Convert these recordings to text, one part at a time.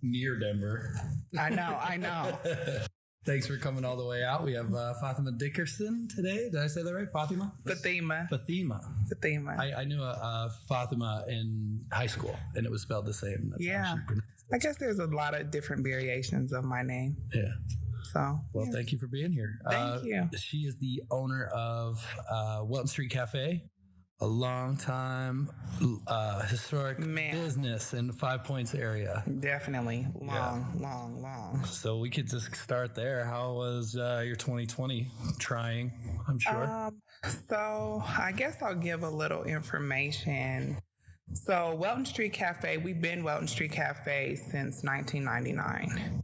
Near Denver. I know. Thanks for coming all the way out. We have Fathima Dickerson today. Did I say that right? Fathima? Fathima. I knew a Fathima in high school, and it was spelled the same. That's yeah. I guess there's a lot of different variations of my name. Yeah. So, well, thank you for being here. Thank you. She is the owner of Welton St Cafe, a long time historic business in the 5 Points area. Definitely. Long. So we could just start there. How was your 2020 trying, I'm sure? So I guess I'll give a little information. So Welton St Cafe, we've been Welton St Cafe since 1999.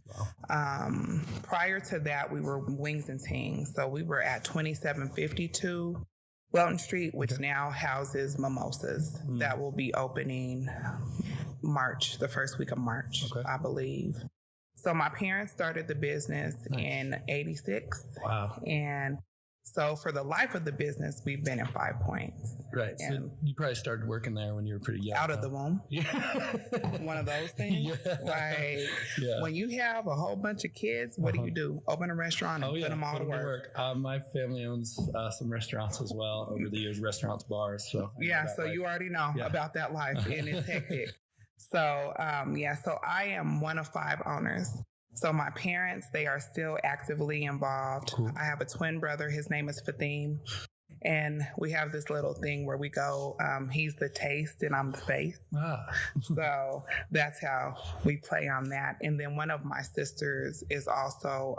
Wow. Prior to that, we were Wings and Tings. So we were at 2752 Welton Street, which now houses Mimosas. That will be opening the first week of March, I believe. So my parents started the business in 86. Wow. And so for the life of the business, we've been in 5 Points. Right. And so you probably started working there when you were pretty young. Out of the womb. Yeah. One of those things. When you have a whole bunch of kids, what do? Open a restaurant and put them all to work. My family owns some restaurants as well over the years, restaurants, bars. So you already know about that life, and it's hectic. So, so I am one of 5 owners. So my parents, they are still actively involved. Cool. I have a twin brother. His name is Fathima. And we have this little thing where we go, he's the taste and I'm the face. So that's how we play on that. And then one of my sisters is also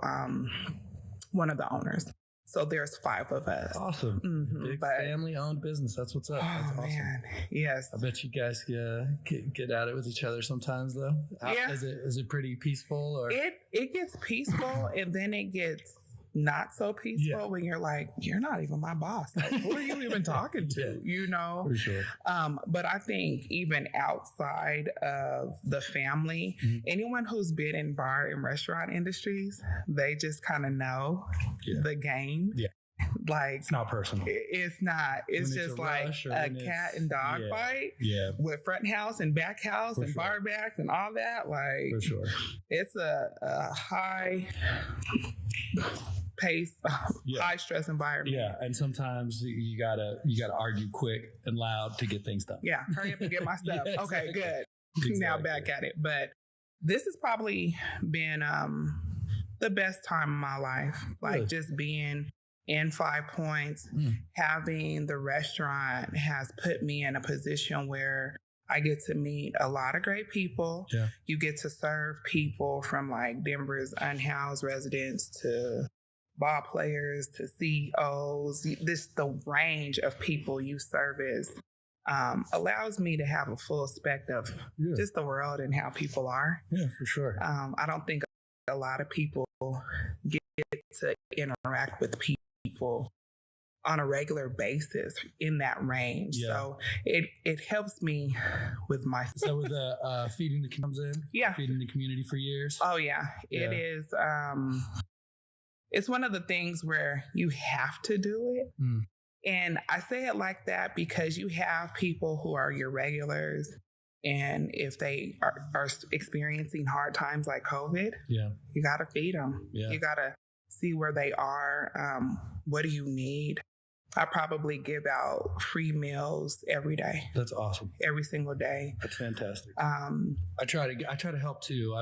one of the owners. So there's 5 of us. Awesome. Mm-hmm. Big family-owned business. That's what's up. That's awesome. Man. Yes. I bet you guys get at it with each other sometimes, though. Is it pretty peaceful? Or It gets peaceful, and then it gets not so peaceful when you're like, you're not even my boss. Like, who are you even talking to? You know? For sure. But I think even outside of the family, anyone who's been in bar and restaurant industries, they just kind of know the game. Yeah. Like, it's not personal. It's not. It's just like a cat and dog fight with front house and back house and bar backs and all that. Like, for sure. It's a high pace, high stress environment. Yeah, and sometimes you gotta argue quick and loud to get things done. Yeah, hurry up and get my stuff. Okay, good. Exactly. Now back at it. But this has probably been the best time of my life. Like just being in 5 Points, having the restaurant has put me in a position where I get to meet a lot of great people. Yeah. You get to serve people from like Denver's unhoused residents to ball players to CEOs. The range of people you service allows me to have a full spectrum of just the world and how people are. Yeah, for sure. I don't think a lot of people get to interact with people on a regular basis in that range. Yeah. So it helps me with my... So with the feeding the comes in? Yeah. Feeding the community for years? Oh, yeah. It is... it's one of the things where you have to do it. And I say it like that because you have people who are your regulars, and if they are experiencing hard times like COVID, you got to feed them. Yeah. You got to see where they are. What do you need? I probably give out free meals every day. That's awesome. Every single day. That's fantastic. I try to help too.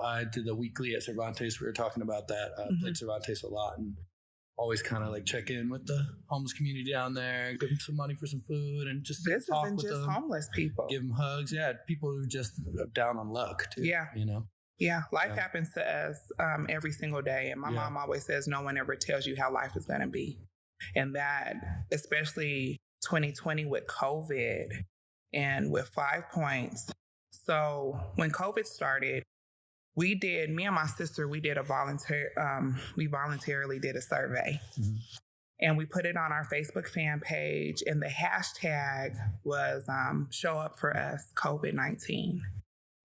I did the weekly at Cervantes. We were talking about that. Played Cervantes a lot, and always kind of like check in with the homeless community down there, give them some money for some food, and just this talk isn't with just them, homeless people. give them hugs. Yeah, people who just down on luck too. Yeah, Yeah, life happens to us every single day, and my mom always says no one ever tells you how life is going to be, and that especially 2020 with COVID and with 5 Points. So when COVID started, me and my sister, we voluntarily did a survey. Mm-hmm. And we put it on our Facebook fan page, and the hashtag was show up for us COVID-19.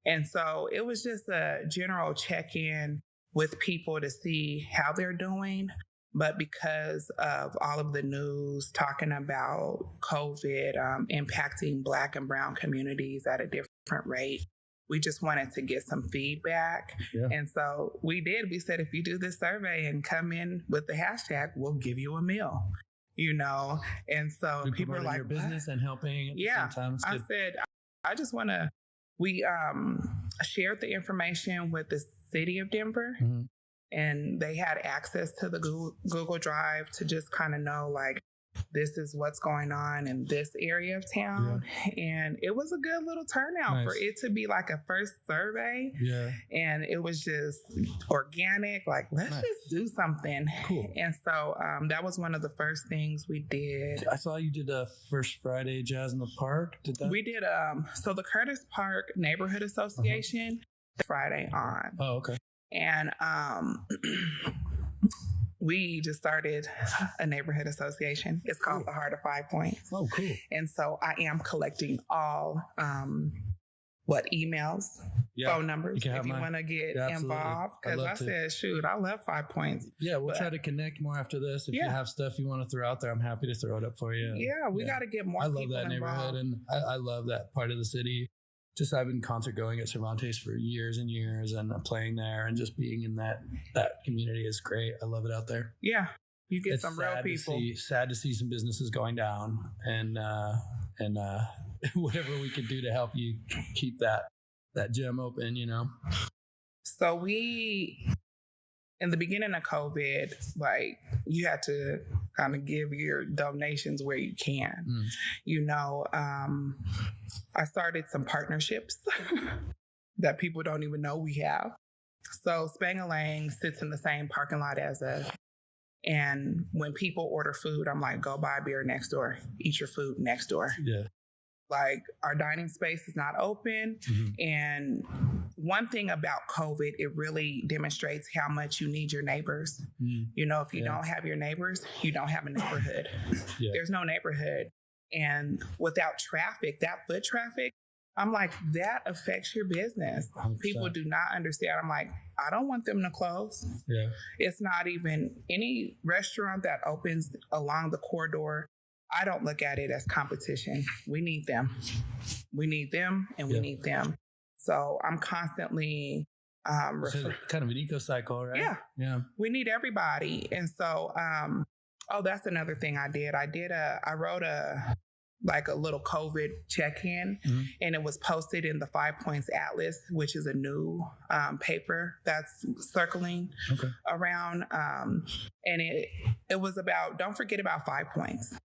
And so it was just a general check-in with people to see how they're doing. But because of all of the news talking about COVID impacting Black and Brown communities at a different rate, we just wanted to get some feedback. Yeah. And so we did. We said, if you do this survey and come in with the hashtag, we'll give you a meal, And so people are like, your business and helping at the same time. I said, I just want to, we shared the information with the city of Denver. Mm-hmm. And they had access to the Google Drive to just kind of know, like, this is what's going on in this area of town. Yeah. And it was a good little turnout for it to be like a first survey. Yeah. And it was just organic, like, let's just do something. Cool. And so that was one of the first things we did. I saw you did a First Friday Jazz in the Park. Did that? We did, so the Curtis Park Neighborhood Association, Friday on. Oh, okay. And we just started a neighborhood association. It's called the Heart of 5 Points. Oh, cool. And so I am collecting all emails, phone numbers, if you want to get involved. Because I said, shoot, I love 5 Points. Yeah, we'll try to connect more after this. If you have stuff you want to throw out there, I'm happy to throw it up for you. Yeah, we got to get more people involved. I love that neighborhood, and I love that part of the city. Just I've been concert going at Cervantes for years and years, and playing there, and just being in that community is great. I love it out there. Yeah, you get some real people. Sad to see some businesses going down, and whatever we could do to help you keep that gym open, So we, in the beginning of COVID, like, you had to kind of give your donations where you can. I started some partnerships that people don't even know we have. So Spangalang sits in the same parking lot as us. And when people order food, I'm like, go buy beer next door. Eat your food next door. Yeah. Like, our dining space is not open. Mm-hmm. And one thing about COVID, it really demonstrates how much you need your neighbors. Mm-hmm. If you don't have your neighbors, you don't have a neighborhood. Yeah. There's no neighborhood. And without traffic, that foot traffic, I'm like, that affects your business. 100%. People do not understand. I'm like, I don't want them to close. Yeah. It's not even any restaurant that opens along the corridor. I don't look at it as competition. We need them. We need them, and we need them. So I'm constantly so kind of an eco cycle, right? Yeah. Yeah. We need everybody. And so that's another thing I did. I wrote a little COVID check-in, mm-hmm. and it was posted in the 5 Points Atlas, which is a new paper that's circling around. And it was about, don't forget about 5 Points.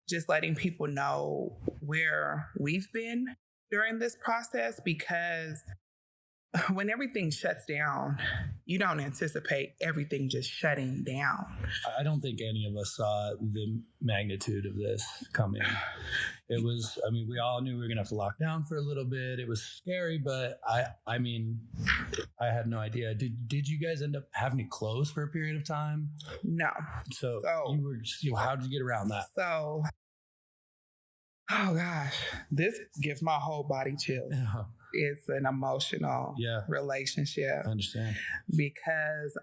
Just letting people know where we've been during this process, because when everything shuts down, you don't anticipate everything just shutting down. I don't think any of us saw the magnitude of this coming. It was, we all knew we were going to have to lock down for a little bit. It was scary, but I had no idea. Did you guys end up having to close for a period of time? No. So you were, how did you get around that? So, oh gosh, this gives my whole body chills. Yeah. It's an emotional relationship. I understand. Because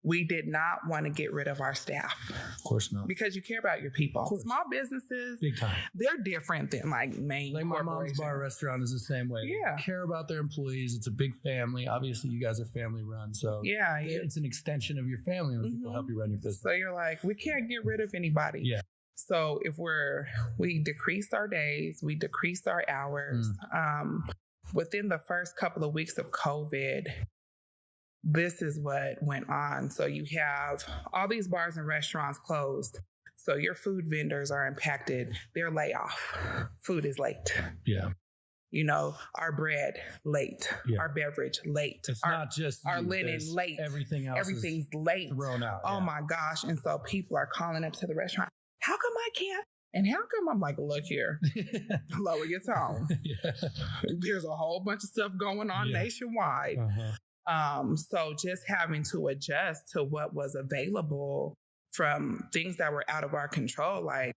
we did not want to get rid of our staff. Of course not. Because you care about your people. Small businesses, big time. They're different than main my mom's bar restaurant is the same way. Yeah. They care about their employees. It's a big family. Obviously, you guys are family run. So it's an extension of your family when people help you run your business. So you're like, we can't get rid of anybody. Yeah. So if we decreased our days, we decreased our hours. Within the first couple of weeks of COVID, this is what went on. So you have all these bars and restaurants closed. So your food vendors are impacted. Their layoff. Food is late. Yeah. Our bread late. Yeah. Our beverage late. It's not just our linen late. Everything's late. Thrown out. Oh my gosh. And so people are calling up to the restaurant. How come I can't? And how come I'm like, look here, lower your tone. Yeah. There's a whole bunch of stuff going on nationwide. So just having to adjust to what was available from things that were out of our control. Like,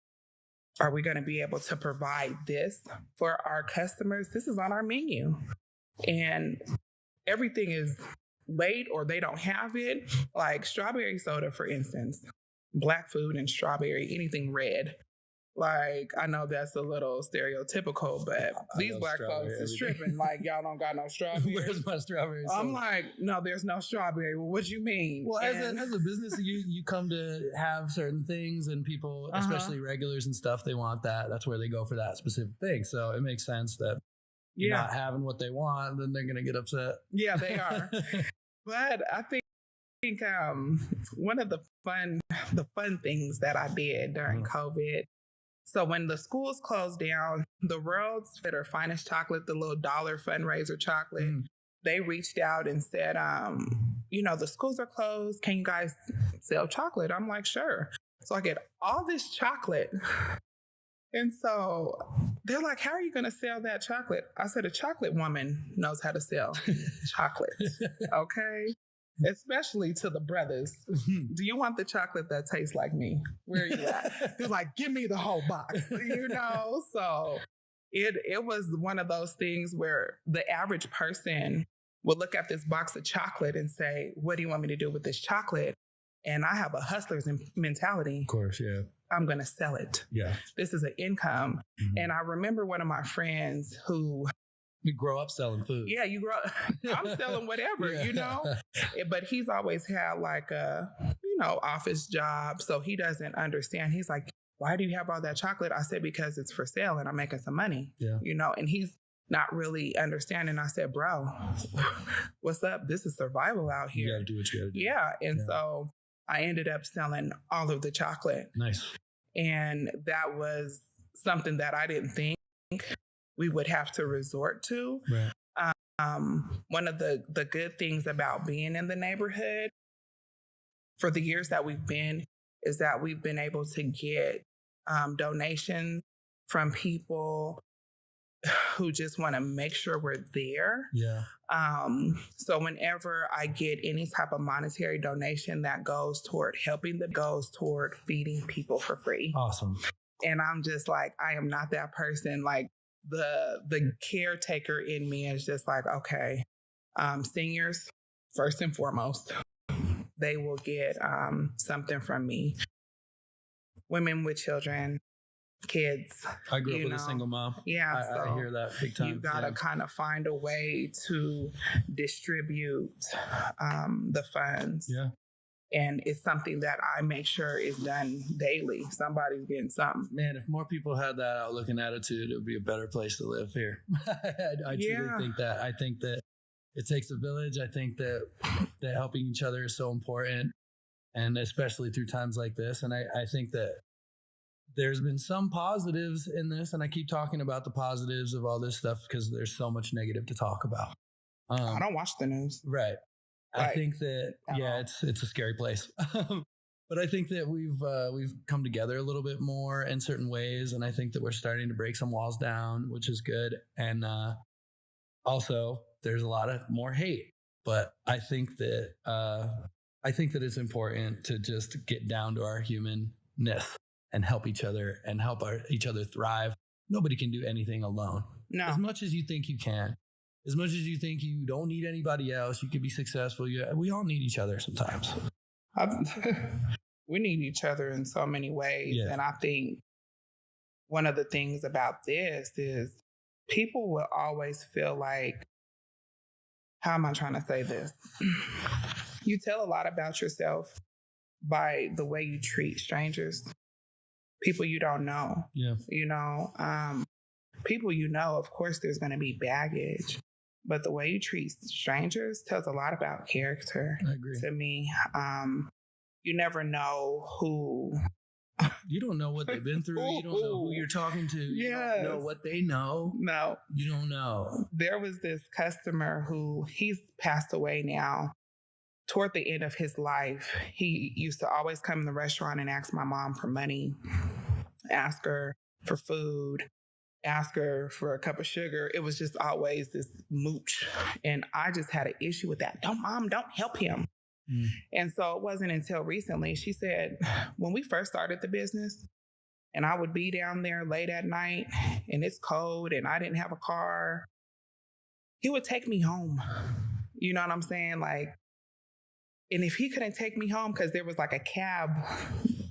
are we going to be able to provide this for our customers? This is on our menu. And everything is late or they don't have it. Like strawberry soda, for instance, black food and strawberry, anything red. Like, I know that's a little stereotypical, but these black folks is tripping. Like, y'all don't got no strawberry. Where's my strawberry? I'm like, no, there's no strawberry. Well, what do you mean? Well, as a business, you come to have certain things, and people, especially regulars and stuff, they want that. That's where they go for that specific thing. So it makes sense that you're not having what they want, then they're going to get upset. Yeah, they are. But I think one of the fun things that I did during COVID. So when the schools closed down, the world's finest chocolate, the little dollar fundraiser chocolate, they reached out and said, the schools are closed. Can you guys sell chocolate? I'm like, sure. So I get all this chocolate. And so they're like, how are you going to sell that chocolate? I said, a chocolate woman knows how to sell chocolate. Okay. Especially to the brothers. Do you want the chocolate that tastes like me? Where are you at? He's like, give me the whole box, So it was one of those things where the average person would look at this box of chocolate and say, what do you want me to do with this chocolate? And I have a hustler's mentality. Of course, yeah. I'm going to sell it. Yeah. This is an income. And I remember one of my friends who... You grow up selling food. Yeah, you grow up. I'm selling whatever, But he's always had like a, office job. So he doesn't understand. He's like, why do you have all that chocolate? I said, because it's for sale and I'm making some money, and he's not really understanding. I said, bro, what's up? This is survival out here. You got to do what you got to do. Yeah. And so I ended up selling all of the chocolate. Nice. And that was something that I didn't think we would have to resort to. Right. One of the good things about being in the neighborhood for the years that we've been is that we've been able to get donations from people who just want to make sure we're there. Yeah. So whenever I get any type of monetary donation that goes toward goes toward feeding people for free. Awesome. And I'm just like, I am not that person. Like, the caretaker in me is just like, okay, seniors, first and foremost, they will get something from me. Women with children, kids. I grew up with a single mom. Yeah. I hear that big time. You got to kind of find a way to distribute the funds. Yeah. And it's something that I make sure is done daily. Somebody's getting something. Man, if more people had that outlook and attitude, it would be a better place to live here. I truly think that. I think that it takes a village. I think that helping each other is so important, and especially through times like this. And I think that there's been some positives in this, and I keep talking about the positives of all this stuff because there's so much negative to talk about. I don't watch the news. Right. I think that, it's a scary place. But I think that we've come together a little bit more in certain ways. And I think that we're starting to break some walls down, which is good. And also there's a lot of more hate. But I think that it's important to just get down to our humanness and help each other and help each other thrive. Nobody can do anything alone. No. As much as you think you can. As much as you think you don't need anybody else, you can be successful. We all need each other sometimes. We need each other in so many ways. Yeah. And I think one of the things about this is people will always feel like, how am I trying to say this? You tell a lot about yourself by the way you treat strangers, people you don't know. Yeah. People of course, there's going to be baggage. but the way you treat strangers tells a lot about character. I agree. To me. You never know who. You don't know what they've been through. You don't know who you're talking to. You don't know what they know. No. You don't know. There was this customer who, he's passed away now. Toward the end of his life, he used to always come in the restaurant and ask my mom for money, ask her for food, ask her for a cup of sugar. It was just always this mooch. And I just had an issue with that. Don't help him. And so it wasn't until recently, she said, when we first started the business and I would be down there late at night and it's cold and I didn't have a car, he would take me home. You know what I'm saying? Like, and if he couldn't take me home, because there was like a cab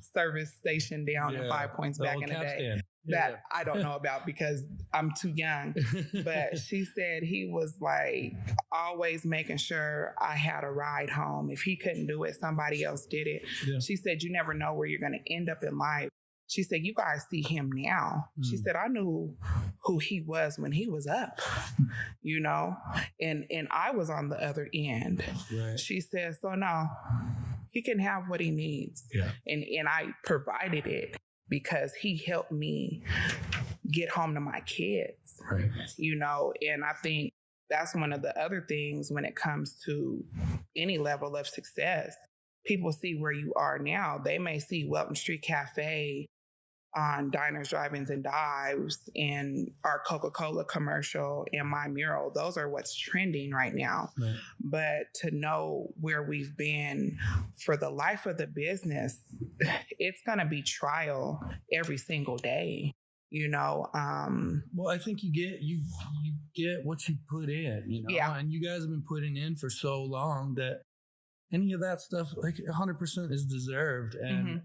service station down in 5 Points back in the day that I don't know about because I'm too young. But she said he was like always making sure I had a ride home. If he couldn't do it, somebody else did it. Yeah. She said, you never know where you're going to end up in life. She said, you guys see him now. She said, I knew who he was when he was up, you know, and I was on the other end. Right. She said, so no, he can have what he needs. Yeah. And I provided it because he helped me get home to my kids, right. You know, and I think that's one of the other things when it comes to any level of success. People see where you are now. They may see Welton St Cafe on Diners, Drive-Ins, and Dives, and our Coca-Cola commercial, and my mural. Those are what's trending right now. Right. But to know where we've been for the life of the business, it's going to be trial every single day. You know, well, I think you get what you put in, you know, and you guys have been putting in for so long that any of that stuff, like 100% is deserved, and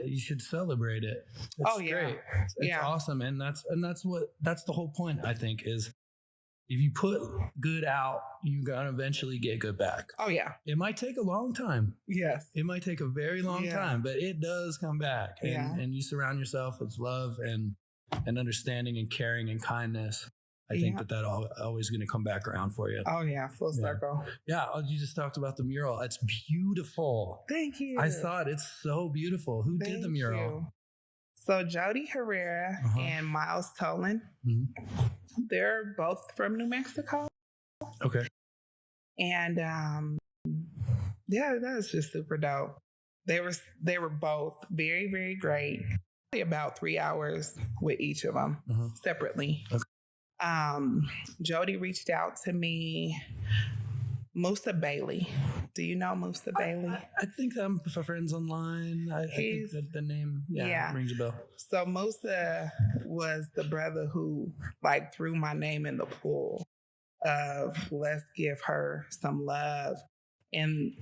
you should celebrate it. It's great. It's awesome. And that's the whole point, I think, is if you put good out, you're going to eventually get good back. Oh yeah. It might take a long time. Yes. It might take a very long time, but it does come back. And you surround yourself with love and understanding and caring and kindness. I think that always going to come back around for you. Oh, yeah. Full circle. Yeah. You just talked about the mural. It's beautiful. Thank you. I saw it. It's so beautiful. Who did the mural? You. So Jody Herrera and Miles Tolan, they're both from New Mexico. Okay. And that was just super dope. They were both very, very great. About 3 hours with each of them separately. Okay. Jody reached out to me. Musa Bailey. Do you know Musa Bailey? I think I'm friends online. I think that the name rings a bell. So Musa was the brother who threw my name in the pool of let's give her some love. And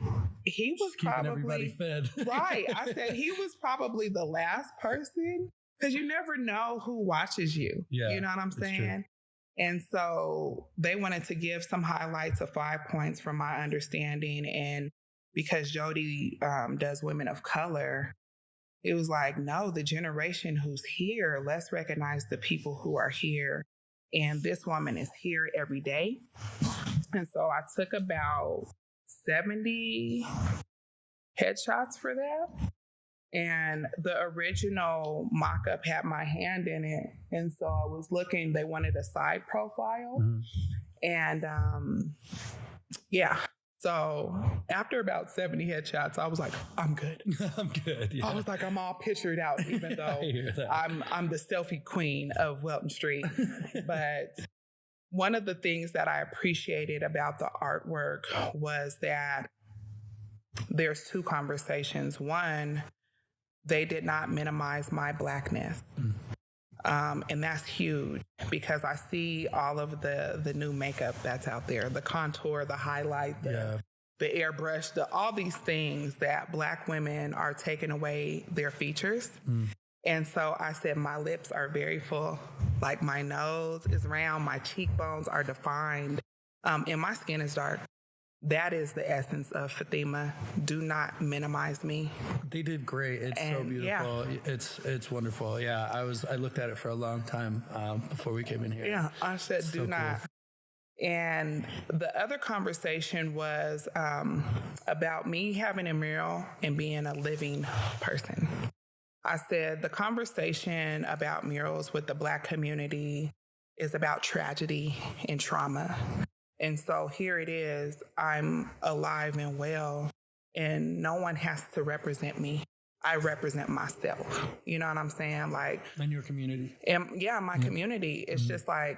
he was keeping everybody fed. Right. I said he was probably the last person because you never know who watches you. Yeah, you know what I'm saying? True. And so they wanted to give some highlights of 5 points from my understanding. And because Jody does women of color, it was like, no, the generation who's here, let's recognize the people who are here. And this woman is here every day. And so I took about 70 headshots for that. And the original mock-up had my hand in it. And so I was looking, they wanted a side profile. And so after about 70 headshots, I was like, I'm good. I'm good. Yeah. I was like, I'm all pictured out, even though I'm the selfie queen of Welton Street. But one of the things that I appreciated about the artwork was that there's two conversations. One, they did not minimize my Blackness. And that's huge because I see all of the new makeup that's out there, the contour, the highlight, the airbrush, all these things that Black women are taking away their features. And so I said, my lips are very full. Like my nose is round, my cheekbones are defined, and my skin is dark. That is the essence of Fathima. Do not minimize me. They did great. It's so beautiful. Yeah. It's wonderful. Yeah, I looked at it for a long time before we came in here. Yeah, I said, do not. Cool. And the other conversation was about me having a mural and being a living person. I said the conversation about murals with the Black community is about tragedy and trauma. And so here it is, I'm alive and well, and no one has to represent me. I represent myself. You know what I'm saying? Like, in your community. And yeah, my community. It's just like,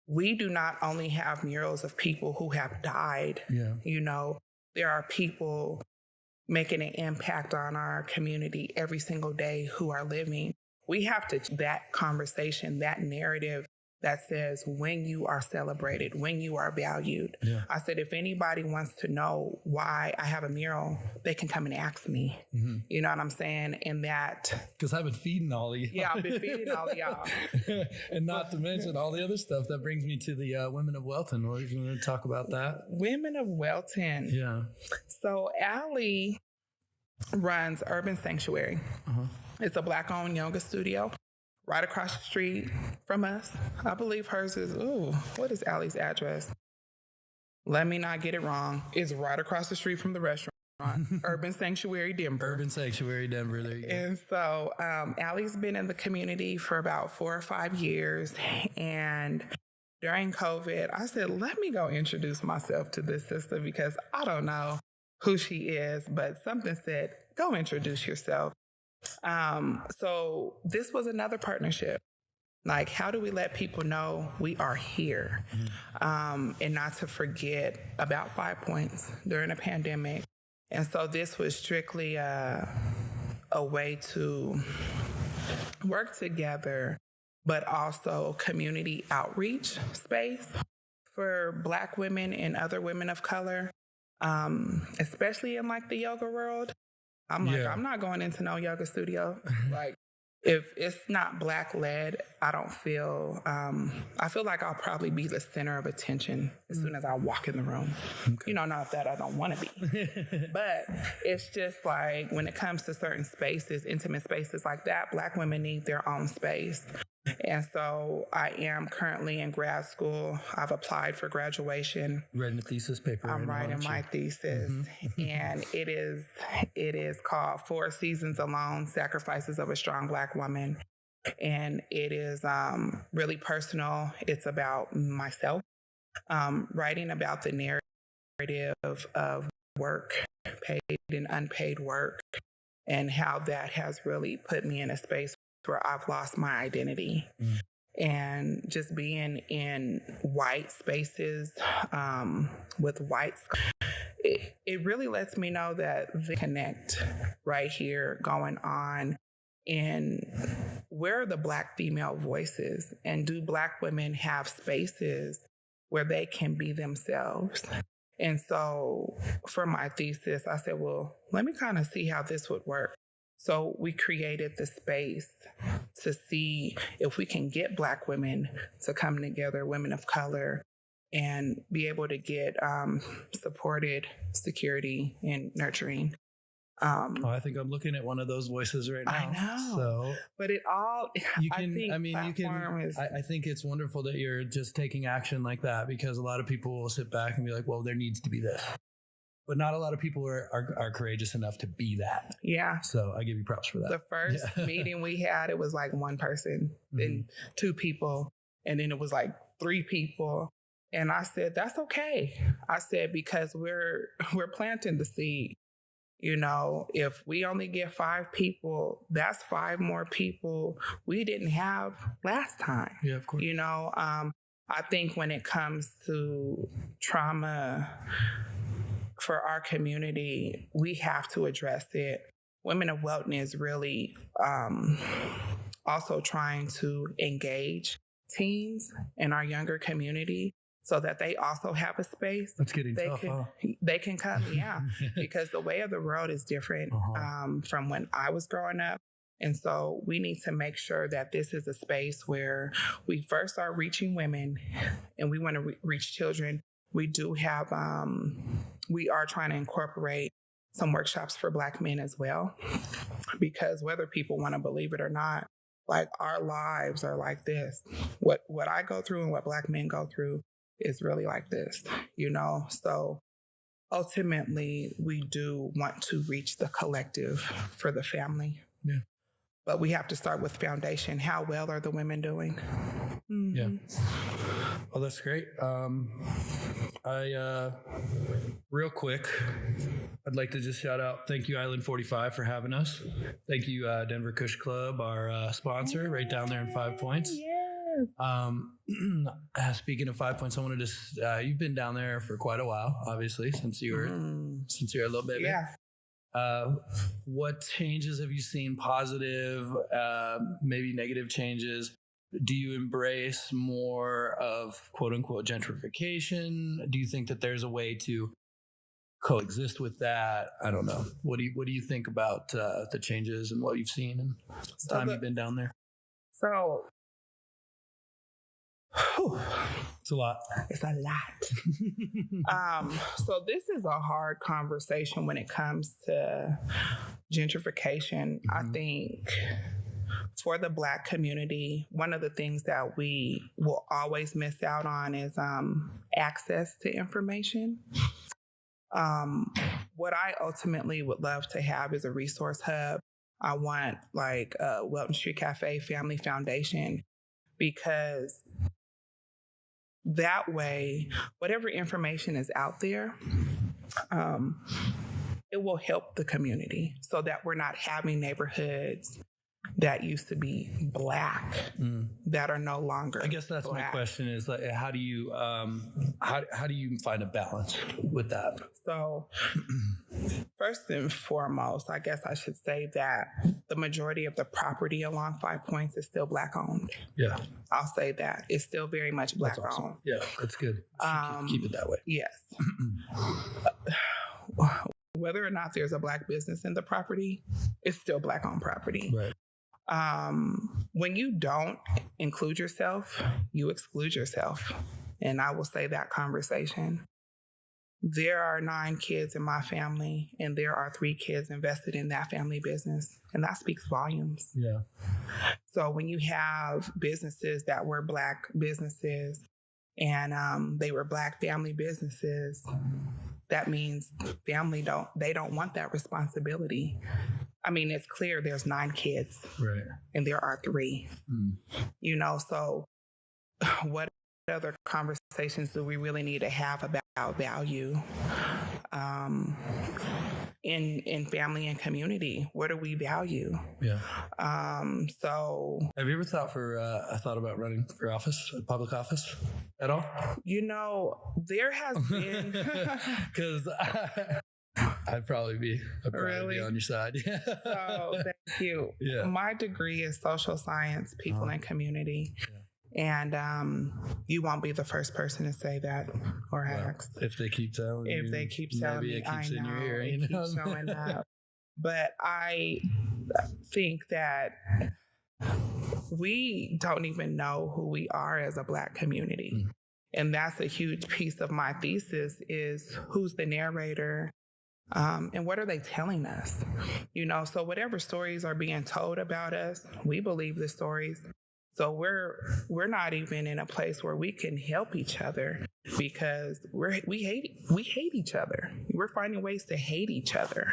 we do not only have murals of people who have died. Yeah. You know, there are people making an impact on our community every single day who are living. We have to, that conversation, that narrative that says when you are celebrated, when you are valued. Yeah. I said, if anybody wants to know why I have a mural, they can come and ask me. You know what I'm saying? And that... Because I've been feeding all of you. Yeah, I've been feeding all of y'all. And not to mention all the other stuff. That brings me to the Women of Welton. What are you going to talk about that? Women of Welton. Yeah. So Allie runs Urban Sanctuary. It's a Black-owned yoga studio right across the street from us. I believe hers is, what is Allie's address? Let me not get it wrong. It's right across the street from the restaurant. Urban Sanctuary Denver. Urban Sanctuary Denver, there you go. And so Allie's been in the community for about 4 or 5 years. And during COVID, I said, let me go introduce myself to this sister because I don't know who she is, but something said, go introduce yourself. So this was another partnership. Like, how do we let people know we are here? And not to forget about 5 points during a pandemic. And so this was strictly a way to work together, but also community outreach space for Black women and other women of color, especially in like the yoga world. I'm like, I'm not going into no yoga studio. Like, if it's not Black led, I don't feel, I feel like I'll probably be the center of attention as soon as I walk in the room. Okay. You know, not that I don't want to be, but it's just like when it comes to certain spaces, intimate spaces like that, Black women need their own space. And so I am currently in grad school. I've applied for graduation. Writing a thesis paper. I'm writing my thesis. And it is called 4 Seasons Alone, Sacrifices of a Strong Black Woman. And it is really personal. It's about myself, writing about the narrative of work, paid and unpaid work, and how that has really put me in a space where I've lost my identity. And just being in white spaces with whites, it really lets me know that the connect right here going on. And where are the Black female voices? And do Black women have spaces where they can be themselves? And so for my thesis, I said, well, let me kind of see how this would work. So we created the space to see if we can get Black women to come together, women of color, and be able to get supported security and nurturing. I think I'm looking at one of those voices right now. I know. So, but it all, I think it's wonderful that you're just taking action like that, because a lot of people will sit back and be like, well, there needs to be this. But not a lot of people are courageous enough to be that. Yeah. So I give you props for that. The first meeting we had, it was like one person, then 2 people, and then it was like 3 people. And I said, that's okay. I said, because we're planting the seed. You know, if we only get 5 people, that's 5 more people we didn't have last time. Yeah, of course. You know, I think when it comes to trauma for our community, we have to address it. Women of Welton is really also trying to engage teens in our younger community so that they also have a space. That's getting tough, huh? They can come, because the way of the world is different from when I was growing up. And so we need to make sure that this is a space where we first are reaching women and we want to reach children. We do have, we are trying to incorporate some workshops for Black men as well, because whether people want to believe it or not, like, our lives are like this. What I go through and what Black men go through is really like this, So ultimately, we do want to reach the collective for the family. Yeah. But we have to start with foundation. How well are the women doing? Mm-hmm. Yeah. Well, that's great. Real quick, I'd like to just shout out, thank you, Island 45, for having us. Thank you, Denver Kush Club, our sponsor, right down there in 5 Points. Speaking of 5 Points, I wanted to, you've been down there for quite a while, obviously, since you were a little baby. Yeah. What changes have you seen, positive, maybe negative changes? Do you embrace more of quote unquote gentrification? Do you think that there's a way to coexist with that? I don't know. What do you think about the changes and what you've seen and the time you've been down there? So it's a lot. It's a lot. So this is a hard conversation when it comes to gentrification. I think for the Black community, one of the things that we will always miss out on is access to information. What I ultimately would love to have is a resource hub. I want like a Welton St Cafe Family Foundation, because that way, whatever information is out there, it will help the community so that we're not having neighborhoods that used to be Black that are no longer. I guess that's Black. My question is, like, how do you find a balance with that? So first and foremost, I guess I should say that the majority of the property along 5 Points is still Black owned. Yeah. I'll say that. It's still very much Black that's awesome. owned. Yeah, that's good. Keep it that way. Yes. Whether or not there's a Black business in the property, it's still Black owned property. Right. When you don't include yourself, you exclude yourself. And I will say that conversation. There are 9 kids in my family, and there are 3 kids invested in that family business. And that speaks volumes. Yeah. So when you have businesses that were Black businesses and they were Black family businesses, that means family don't want that responsibility. I mean, it's clear there's 9 kids. Right. And there are 3. So what other conversations do we really need to have about value in family and community? What do we value? Yeah. So have you ever thought about running for office, public office at all? There has been, because I'd probably be on your side. Oh, thank you. Yeah. My degree is social science, people and community. Yeah. And you won't be the first person to say that or ask. If they keep telling you. If they keep telling me, maybe it keeps I know, in your ear. it keeps showing up. But I think that we don't even know who we are as a Black community. And that's a huge piece of my thesis is who's the narrator and what are they telling us? So whatever stories are being told about us, we believe the stories. So we're not even in a place where we can help each other because we hate each other. We're finding ways to hate each other,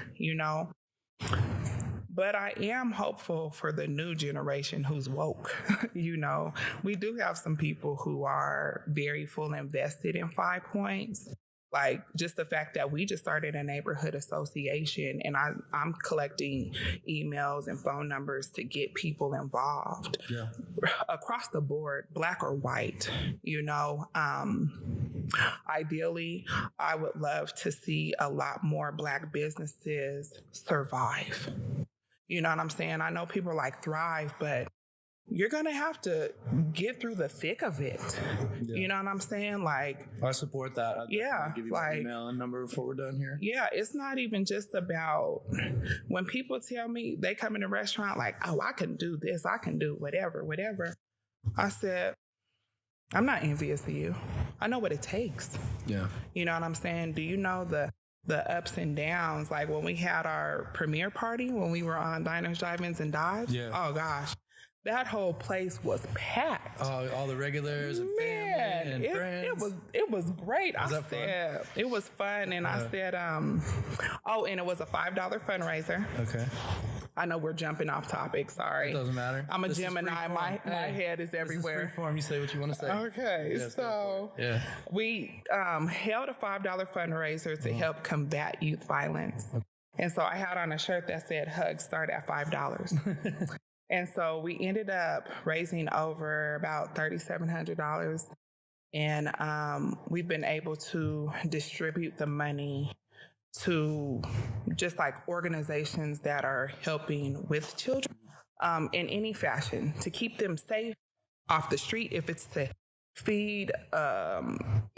But I am hopeful for the new generation who's woke. We do have some people who are very full invested in 5 Points. Like just the fact that we just started a neighborhood association and I'm collecting emails and phone numbers to get people involved across the board, Black or white, Ideally, I would love to see a lot more Black businesses survive. You know what I'm saying? I know people are like thrive, but you're going to have to get through the thick of it. Yeah. You know what I'm saying? Like, I support that. I'll give you my email and number before we're done here. Yeah, it's not even just about when people tell me they come in a restaurant like, oh, I can do this, I can do whatever. I said, I'm not envious of you. I know what it takes. Yeah. You know what I'm saying? Do you know the ups and downs? Like when we had our premiere party, when we were on Diners, Drive-Ins, and Dives. Yeah. Oh gosh. that whole place was packed. All the regulars and family and friends. It was great. Was that fun? It was fun, and I said, and it was a $5 fundraiser. Okay. I know we're jumping off topic. Sorry. It doesn't matter. I'm a Gemini. My head is everywhere. This is free form. You say what you want to say. Okay. So we held a $5 fundraiser to help combat youth violence. Okay. And so I had on a shirt that said hugs start at $5. And so we ended up raising over about $3,700. And we've been able to distribute the money to just like organizations that are helping with children in any fashion to keep them safe off the street. If it's to feed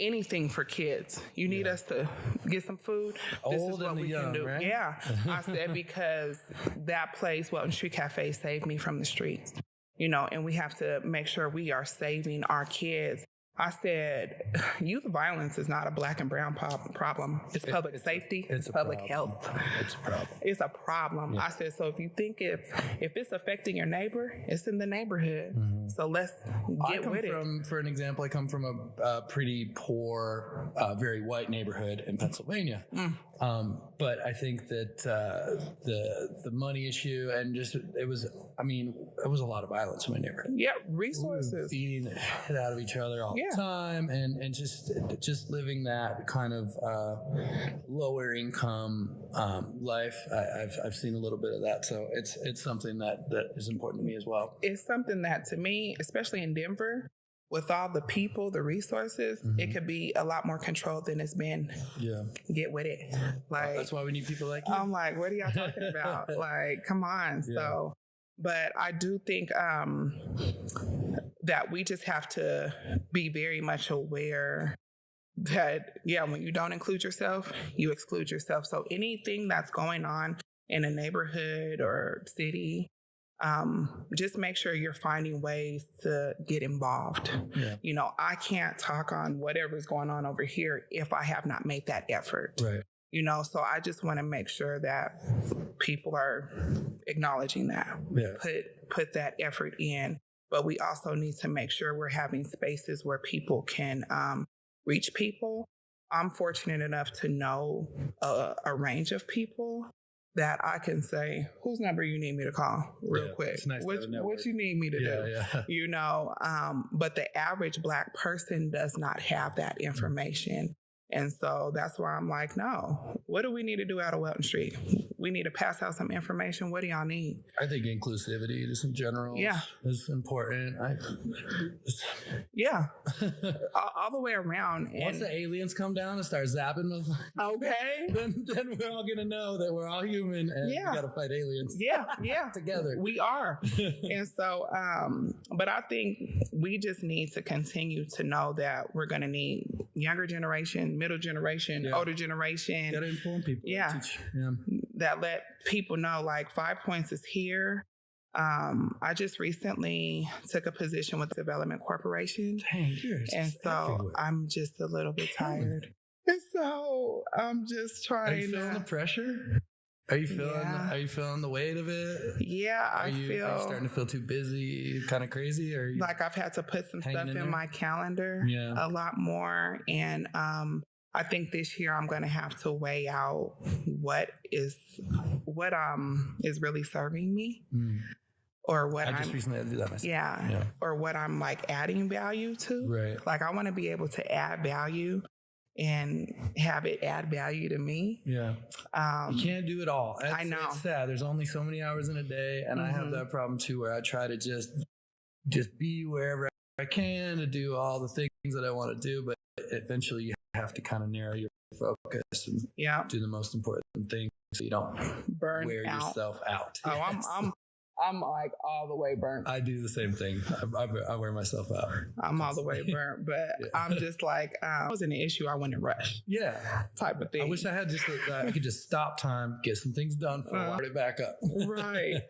anything for kids, you need us to get some food. This is what we can do. Right? Yeah, I said because that place, Welton St Cafe, saved me from the streets. And we have to make sure we are saving our kids. I said, youth violence is not a black and brown problem. It's public safety. It's public health. It's a problem. It's a problem. Yeah. I said, so if you think if it's affecting your neighbor, it's in the neighborhood. Mm-hmm. So let's get with it. For an example, I come from a pretty poor, very white neighborhood in Pennsylvania. But I think that the money issue and just it was a lot of violence in my neighborhood. Yeah, resources. We were beating the shit out of each other all the time, and just living that kind of lower income life. I've seen a little bit of that, so it's something that is important to me as well. It's something that to me, especially in Denver, with all the people, the resources, it could be a lot more controlled than it's been. Yeah. Get with it. Like that's why we need people like you. I'm like, what are y'all talking about? Like, come on. Yeah. So, but I do think that we just have to be very much aware that, when you don't include yourself, you exclude yourself. So anything that's going on in a neighborhood or city, just make sure you're finding ways to get involved. Yeah. I can't talk on whatever's going on over here if I have not made that effort. Right. So I just want to make sure that people are acknowledging that. Yeah. Put that effort in. But we also need to make sure we're having spaces where people can reach people. I'm fortunate enough to know a range of people that I can say, whose number you need me to call real quick? It's nice what you need me to do? Yeah. But the average Black person does not have that information. And so that's why I'm like, no, what do we need to do out of Welton Street? We need to pass out some information. What do y'all need? I think inclusivity just in general is important. All the way around. Once the aliens come down and start zapping us, then we're all going to know that we're all human and we got to fight aliens. Yeah. Together. We are. And so, but I think we just need to continue to know that we're going to need younger generation, middle generation, older generation. You got to inform people. That let people know, like, 5 Points is here. I just recently took a position with Development Corporation. And so I'm just a little bit tired. And so I'm just trying. Are you feeling the pressure? Are you feeling the weight of it? Yeah, Are you starting to feel too busy, kind of crazy? Or like I've had to put some stuff in my calendar a lot more. And I think this year I'm going to have to weigh out what is really serving me. Or what I just recently had to do that myself. Yeah. Or what I'm like adding value to. Right. Like I want to be able to add value and have it add value to me. Yeah. You can't do it all. I know. It's sad. There's only so many hours in a day. And I have that problem too, where I try to just be wherever I can to do all the things that I want to do. But eventually you have to kind of narrow your focus and do the most important thing so you don't wear yourself out. Oh, I'm like all the way burnt. I do the same thing. I wear myself out. I'm all the way burnt, but I'm just like, if it wasn't an issue, I wouldn't rush. Yeah. Type of thing. I wish I had I could just stop time, get some things done for start it back up. Right.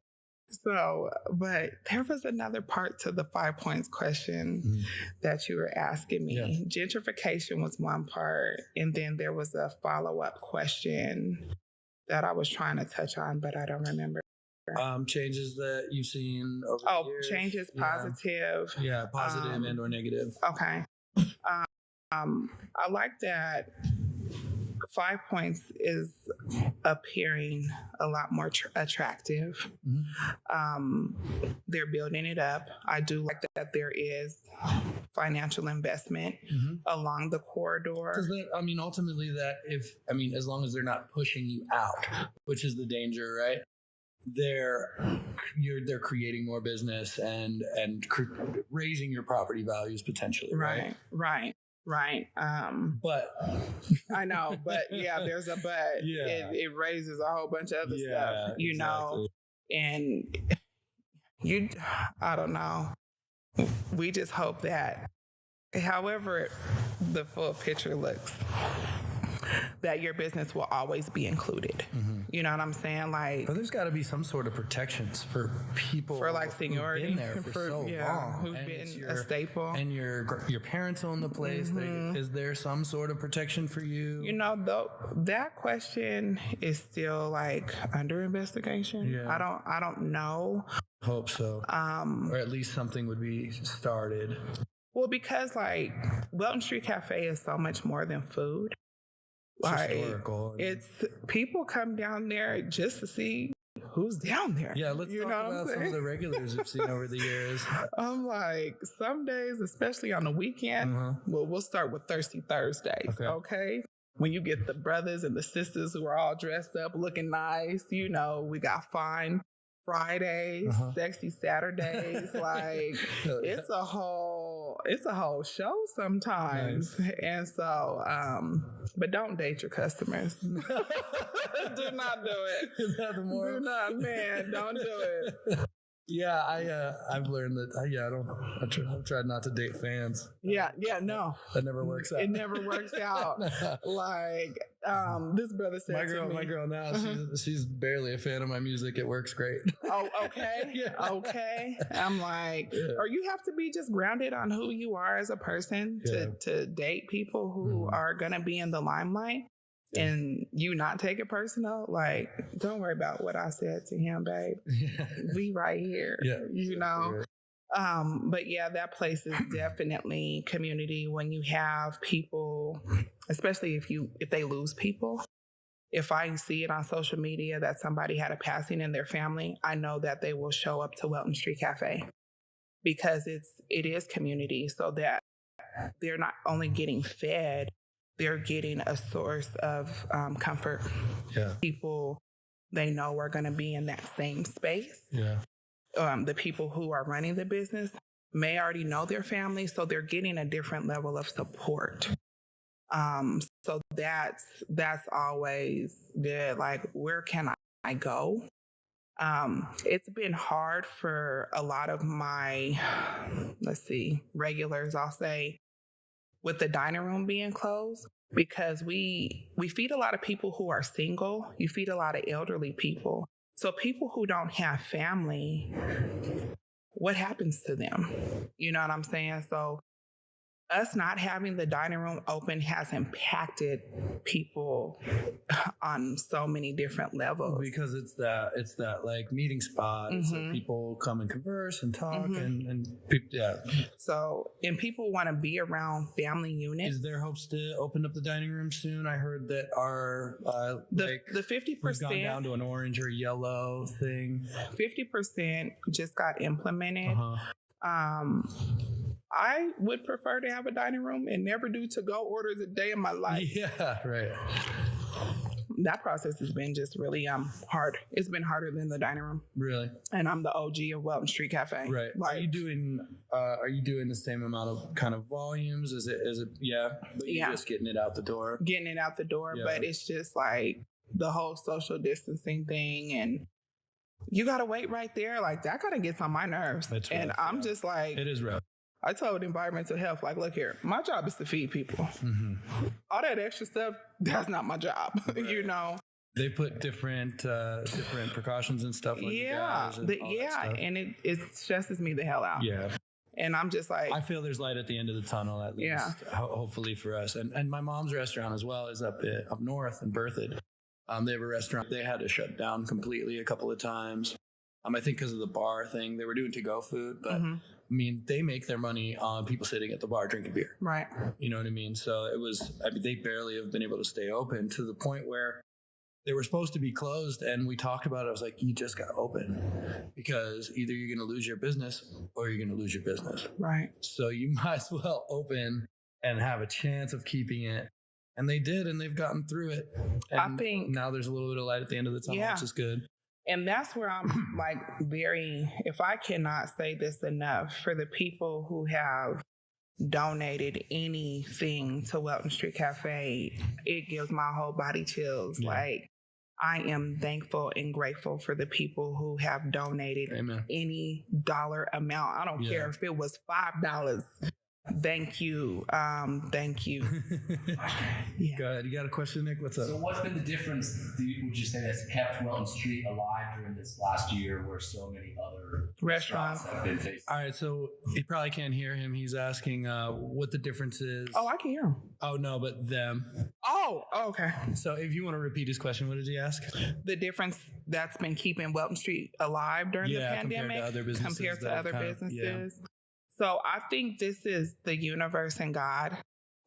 So, but there was another part to the 5 Points question that you were asking me. Yeah. Gentrification was one part, and then there was a follow-up question that I was trying to touch on, but I don't remember. Changes that you've seen over the years? Changes, positive. Yeah, positive and or negative. Okay. I like that 5 Points is appearing a lot more attractive. They're building it up. I do like that there is financial investment along the corridor. Because ultimately as long as they're not pushing you out, which is the danger, right? They're creating more business and raising your property values potentially, right? Right. But I know, but yeah, there's a but. Yeah. It raises a whole bunch of other stuff, you know, and I don't know. We just hope that, however the full picture looks, that your business will always be included. You know what I'm saying? Like, but there's got to be some sort of protections for people for like seniority, who've been there for so long, who've been a staple, and your parents own the place. Is there some sort of protection for you? You know, though, that question is still like under investigation. Yeah. I don't know. Hope so. Or at least something would be started. Well, because like Welton St Cafe is so much more than food. Like, historical. It's people come down there just to see who's down there. Yeah, let's talk about some of the regulars we've seen over the years. I'm like, some days, especially on the weekend, well, we'll start with Thirsty Thursdays, okay? When you get the brothers and the sisters who are all dressed up, looking nice, you know, we got Fine Fridays, Sexy Saturdays, like it's a whole show sometimes. Nice. And so, but don't date your customers. Do not do it. Is that the more? Do not, man, don't do it. Yeah, I've learned that. I've tried not to date fans. Yeah, no, that never works out. It never works out. Like this brother said to me, my girl now, she's barely a fan of my music. It works great. Oh, okay, okay. I'm like, or you have to be just grounded on who you are as a person to date people who are gonna be in the limelight. And you not take it personal, like, don't worry about what I said to him, babe. We right here, you know. But yeah, that place is definitely community. When you have people, especially if they lose people. If I see it on social media that somebody had a passing in their family, I know that they will show up to Welton St Cafe because it is community, so that they're not only getting fed, they're getting a source of comfort. Yeah. People they know are going to be in that same space. Yeah. The people who are running the business may already know their family, so they're getting a different level of support. So that's always good. Like, where can I go? It's been hard for a lot of my, regulars, I'll say, with the dining room being closed, because we feed a lot of people who are single. You feed a lot of elderly people. So people who don't have family, what happens to them? You know what I'm saying? So us not having the dining room open has impacted people on so many different levels. Because it's that like meeting spot. Mm-hmm. So people come and converse and talk and people, So, and people want to be around family units. Is there hopes to open up the dining room soon? I heard that our the 50% we've gone down to an orange or yellow thing. 50% just got implemented. I would prefer to have a dining room and never do to-go orders a day in my life. Yeah, right. That process has been just really hard. It's been harder than the dining room. Really? And I'm the OG of Welton St Cafe. Right. Like, are you doing the same amount of kind of volumes? Is it but you're just getting it out the door? Getting it out the door, but it's just like the whole social distancing thing, and you gotta wait right there. Like, that kind of gets on my nerves. That's rough, and I'm just like, it is rough. I told environmental health, like, look here, my job is to feed people. Mm-hmm. All that extra stuff, that's not my job. Right. You know, they put different precautions and stuff like that. And it stresses me the hell out. Yeah. And I'm just like, I feel there's light at the end of the tunnel, at least. Yeah. Hopefully for us. And my mom's restaurant as well is up north in Berthoud. They have a restaurant they had to shut down completely a couple of times. I think because of the bar thing, they were doing to-go food, but I mean, they make their money on people sitting at the bar drinking beer. Right. You know what I mean? So they barely have been able to stay open to the point where they were supposed to be closed. And we talked about it. I was like, you just got to open because either you're going to lose your business or you're going to lose your business. Right. So you might as well open and have a chance of keeping it. And they did, and they've gotten through it. And I think now there's a little bit of light at the end of the tunnel, which is good. And that's where I'm like if I cannot say this enough, for the people who have donated anything to Welton St Cafe, it gives my whole body chills. Yeah. Like, I am thankful and grateful for the people who have donated any dollar amount. I don't care if it was $5. Thank you. Thank you. Go ahead. You got a question, Nick? What's up? So what's been the difference, would you say, that's kept Welton Street alive during this last year where so many other restaurants have been facing? All right. So you probably can't hear him. He's asking what the difference is. Oh, I can hear him. Oh, no, but them. Oh, okay. So if you want to repeat his question, what did he ask? The difference that's been keeping Welton Street alive during the pandemic compared to other businesses. So I think this is the universe and God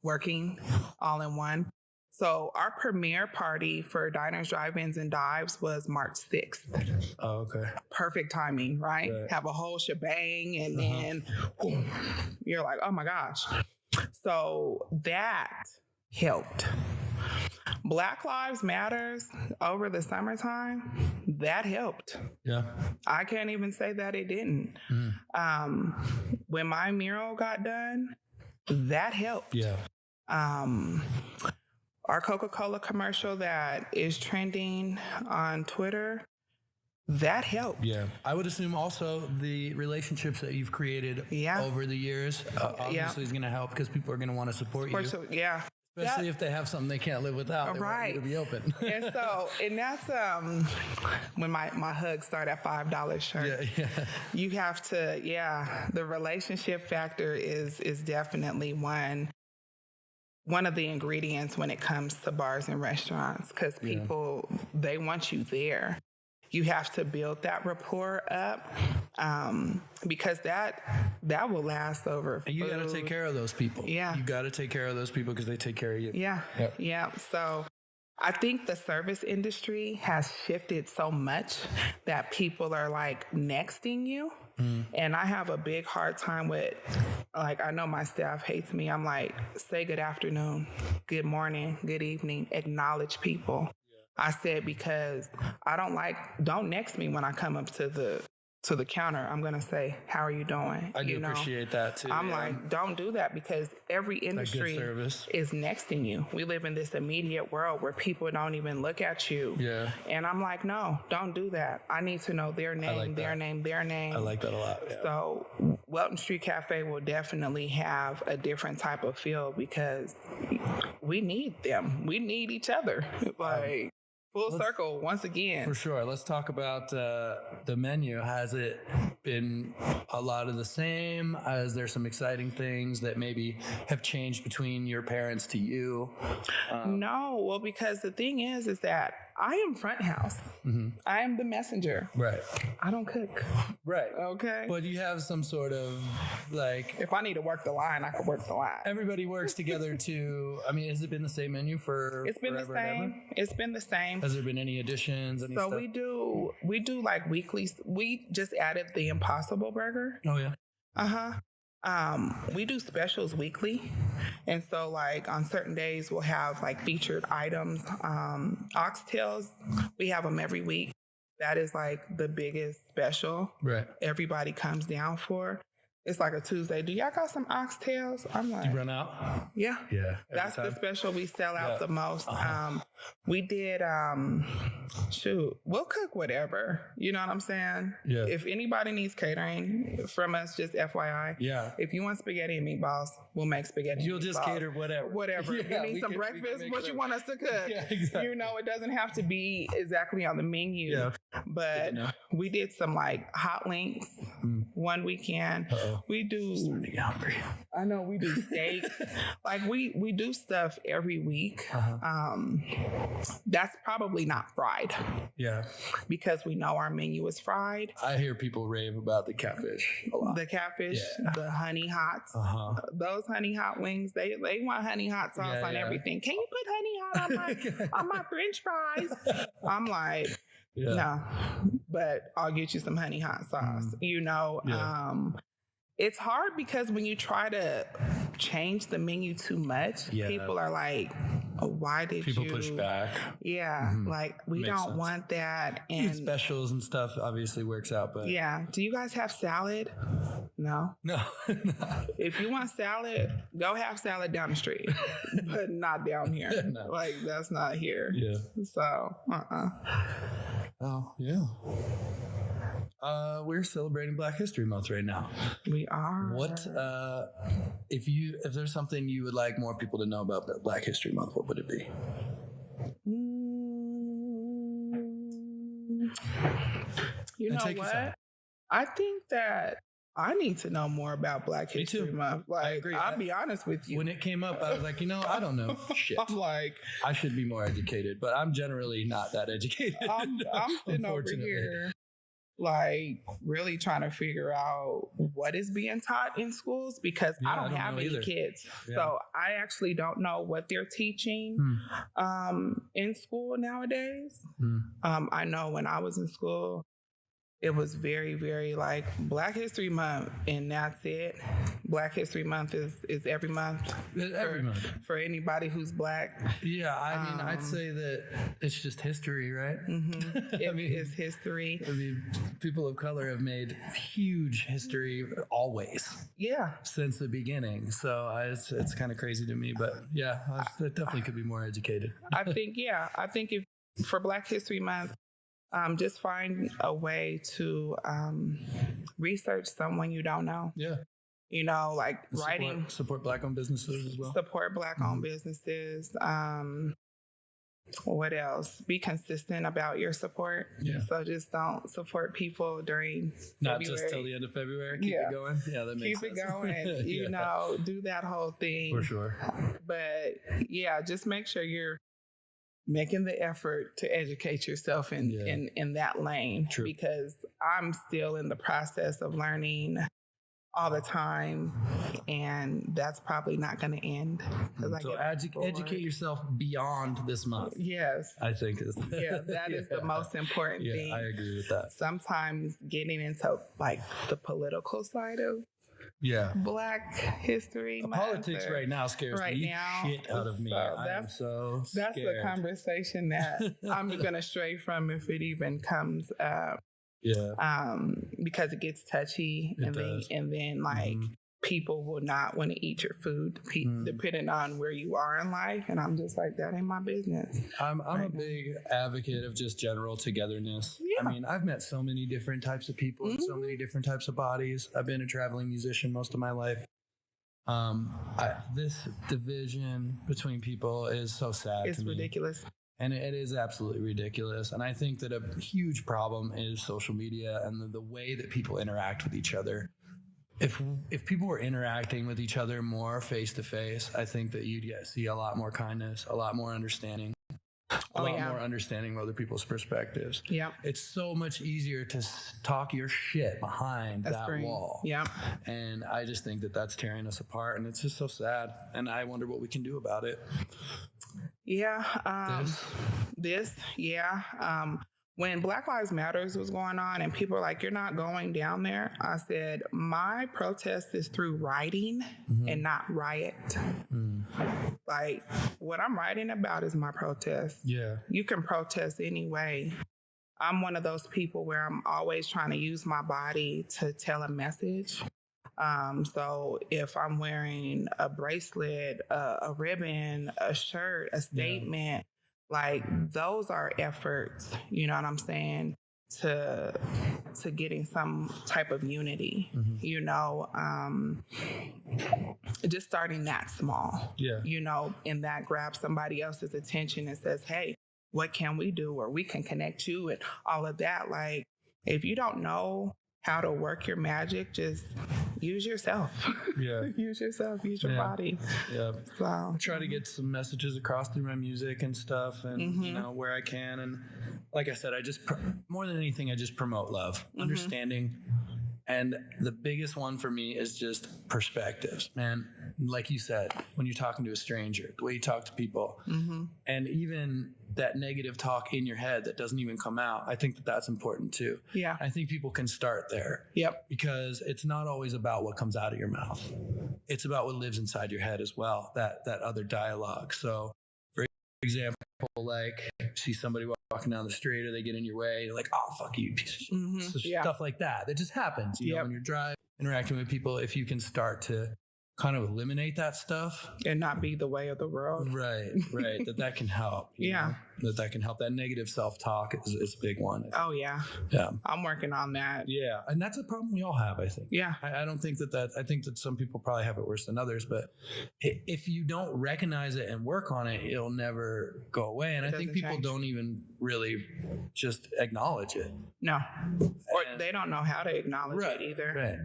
working all in one. So our premiere party for Diners, Drive-Ins, and Dives was March 6th. Oh, okay. Perfect timing, right? Have a whole shebang, and then you're like, oh my gosh. So that helped. Black Lives Matters over the summertime, that helped. Yeah. I can't even say that it didn't. When my mural got done, that helped. Yeah. Our Coca-Cola commercial that is trending on Twitter, that helped. Yeah. I would assume also the relationships that you've created over the years obviously is going to help because people are going to want to support you. So, yeah. Especially if they have something they can't live without. They want you to be open. And that's when my hugs start at $5 shirt. Yeah. You have to, the relationship factor is definitely one of the ingredients when it comes to bars and restaurants, because people, they want you there. You have to build that rapport up because that will last over. And you got to take care of those people. Yeah. You got to take care of those people because they take care of you. Yeah. Yep. Yeah. So I think the service industry has shifted so much that people are like nexting you. And I have a big hard time with, like, I know my staff hates me. I'm like, say good afternoon, good morning, good evening, acknowledge people. I said, because don't next me when I come up to the counter. I'm going to say, how are you doing? I do appreciate that too. I'm like, don't do that, because every industry is nexting you. We live in this immediate world where people don't even look at you. Yeah. And I'm like, no, don't do that. I need to know their name, their name. I like that a lot. Yeah. So Welton St Cafe will definitely have a different type of feel because we need them. We need each other. Like, full circle once again. For sure. Let's talk about the menu. Has it been a lot of the same? Is there some exciting things that maybe have changed between your parents to you? No. Well, because the thing is that I am front house. Mm-hmm. I am the messenger. Right. I don't cook. Right. Okay. But you have some sort of, like, if I need to work the line, I can work the line. Everybody works together to, I mean, has it been the same menu for It's been the same. It's been the same. Has there been any additions? Any stuff? we do like weekly. We just added the Impossible Burger. Oh, yeah. We do specials weekly. And so, like, on certain days, we'll have, like, featured items. Oxtails, we have them every week. That is, like, the biggest special. Right. Everybody comes down for. It's like a Tuesday. Do y'all got some oxtails? I'm like, you run out? Yeah. Yeah. That's the special we sell out the most. We did, we'll cook whatever. You know what I'm saying? Yeah. If anybody needs catering from us, just FYI. Yeah. If you want spaghetti and meatballs, we'll make spaghetti. You'll just cater whatever. Whatever. Yeah, you need some breakfast, what you want us to cook. Yeah, exactly. You know, it doesn't have to be exactly on the menu. Yeah. But we did some, like, hot links one weekend. We do. Starting to get hungry. I know, we do steaks. Like, we do stuff every week. that's probably not fried. Yeah. Because we know our menu is fried. I hear people rave about the catfish a lot. The catfish, the honey hots. Those honey hot wings, they want honey hot sauce on everything. Can you put honey hot on my French fries? I'm like, no, but I'll get you some honey hot sauce. It's hard because when you try to change the menu too much, people are like, why did people push back? Yeah, like we Makes don't sense. want that. And specials and stuff obviously works out, but do you guys have salad? No. If you want salad, go have salad down the street, but not down here. No. Like that's not here. Yeah. So, Oh yeah. We're celebrating Black History Month right now. We are. What if there's something you would like more people to know about Black History Month, what would it be? You know what? I think that I need to know more about Black History Month. Like, I agree. I'll be honest with you. When it came up, I was like, I don't know shit. I'm like, I should be more educated, but I'm generally not that educated. I'm sitting over here like really trying to figure out what is being taught in schools because I don't have any kids. Yeah. So I actually don't know what they're teaching in school nowadays. I know when I was in school, it was very, very like Black History Month, and that's it. Black History Month is every month. Every month. For anybody who's Black. Yeah, I mean, I'd say that it's just history, right? It's history. I mean, people of color have made huge history always. Yeah. Since the beginning. So it's kind of crazy to me, but yeah, I definitely could be more educated. I think if for Black History Month, just find a way to research someone you don't know. Yeah. Like writing. Support Black-owned businesses as well. Support Black-owned businesses. What else? Be consistent about your support. Yeah. So just don't support people during Not February. Just till the end of February. Keep it going. Yeah, that makes sense. Keep it going. Do that whole thing. For sure. But just make sure you're making the effort to educate yourself in that lane. True. Because I'm still in the process of learning all the time, and that's probably not going to end. So educate yourself beyond this month. Yes. I think that is the most important thing. Yeah, I agree with that. Sometimes getting into like the political side of Black History Month. Politics right now scares the shit out of me. That's the conversation that I'm going to stray from if it even comes up. Yeah. Because it gets touchy, and then like people will not want to eat your food depending on where you are in life, and I'm just like, that ain't my business. I'm a big advocate of just general togetherness. Yeah. I mean, I've met so many different types of people and so many different types of bodies. I've been a traveling musician most of my life. This division between people is so sad. It's ridiculous. And it is absolutely ridiculous. And I think that a huge problem is social media and the way that people interact with each other. If people were interacting with each other more face to face, I think that you'd see a lot more kindness, a lot more understanding, a lot more understanding of other people's perspectives. Yeah. It's so much easier to talk your shit behind that wall. Yeah. And I just think that that's tearing us apart, and it's just so sad. And I wonder what we can do about it. Yeah. When Black Lives Matters was going on and people were like, you're not going down there, I said, my protest is through writing and not riot. Like, what I'm writing about is my protest. Yeah. You can protest anyway. I'm one of those people where I'm always trying to use my body to tell a message. So if I'm wearing a bracelet, a ribbon, a shirt, a statement, like those are efforts, you know what I'm saying, to getting some type of unity, just starting that small, and that grabs somebody else's attention and says, hey, what can we do? Or we can connect you and all of that. Like, if you don't know how to work your magic, just use yourself. Yeah. Use yourself, use your body. Yeah. So I try to get some messages across through my music and stuff, and you know, where I can. And like I said, I just more than anything, I just promote love, understanding. And the biggest one for me is just perspectives, man. Like you said, when you're talking to a stranger, the way you talk to people, and even that negative talk in your head that doesn't even come out, I think that that's important too. Yeah. I think people can start there. Yep. Because it's not always about what comes out of your mouth. It's about what lives inside your head as well, that other dialogue. So, for example, like see somebody walking down the street or they get in your way, you're like, oh, fuck you, piece of shit. So stuff like that. That just happens, you know, when you're driving, interacting with people. If you can start to kind of eliminate that stuff and not be the way of the world. Right. that can help. You know? That can help. That negative self-talk is a big one. Oh, yeah. I'm working on that. Yeah. And that's a problem we all have, I think. Yeah. I don't think I think that some people probably have it worse than others, but if you don't recognize it and work on it, it'll never go away. And I think people don't even really just acknowledge it. No. Or they don't know how to acknowledge it either.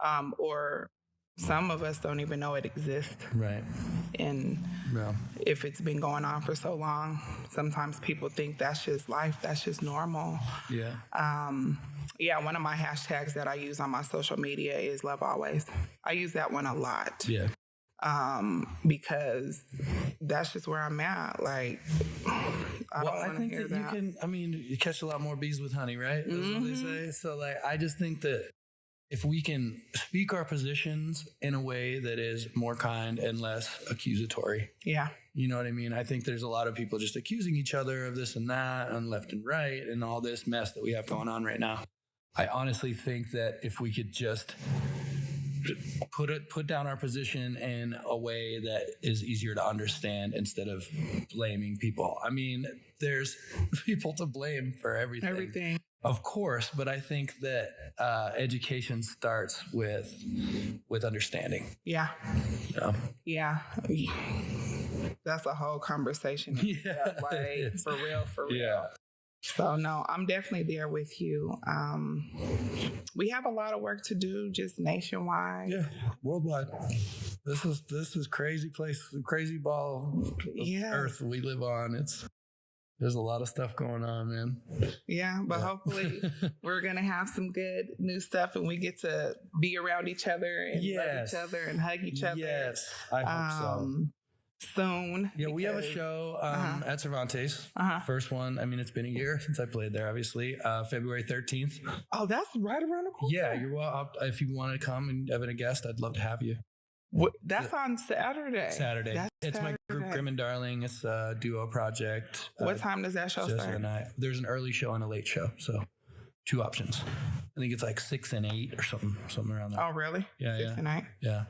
Right. Or some of us don't even know it exists. Right. And if it's been going on for so long, sometimes people think that's just life, that's just normal. Yeah. One of my hashtags that I use on my social media is love always. I use that one a lot. Yeah. Because that's just where I'm at. Like, I think that you can, you catch a lot more bees with honey, right? That's what they say. So like, I just think that if we can speak our positions in a way that is more kind and less accusatory. Yeah. You know what I mean? I think there's a lot of people just accusing each other of this and that and left and right and all this mess that we have going on right now. I honestly think that if we could just put down our position in a way that is easier to understand instead of blaming people. I mean, there's people to blame for everything. Of course, but I think that education starts with understanding. Yeah. Yeah. That's a whole conversation. Like, for real. Yeah. So no, I'm definitely there with you. We have a lot of work to do, just nationwide. Yeah, worldwide. This is crazy place, crazy ball of earth we live on. There's a lot of stuff going on, man. Yeah, but hopefully we're going to have some good new stuff and we get to be around each other and love each other and hug each other. Yes, I hope so. Soon. Yeah, we have a show at Cervantes. First one. I mean, it's been a year since I played there, obviously. February 13th. Oh, that's right around the corner. Yeah, you're well. If you want to come and have a guest, I'd love to have you. That's on Saturday. It's my group, Grim and Darling. It's a duo project. What time does that show start? There's an early show and a late show, so 2 options. I think it's like 6 and 8 or something around there. Oh, really? Yeah, 6 and 8? Yeah.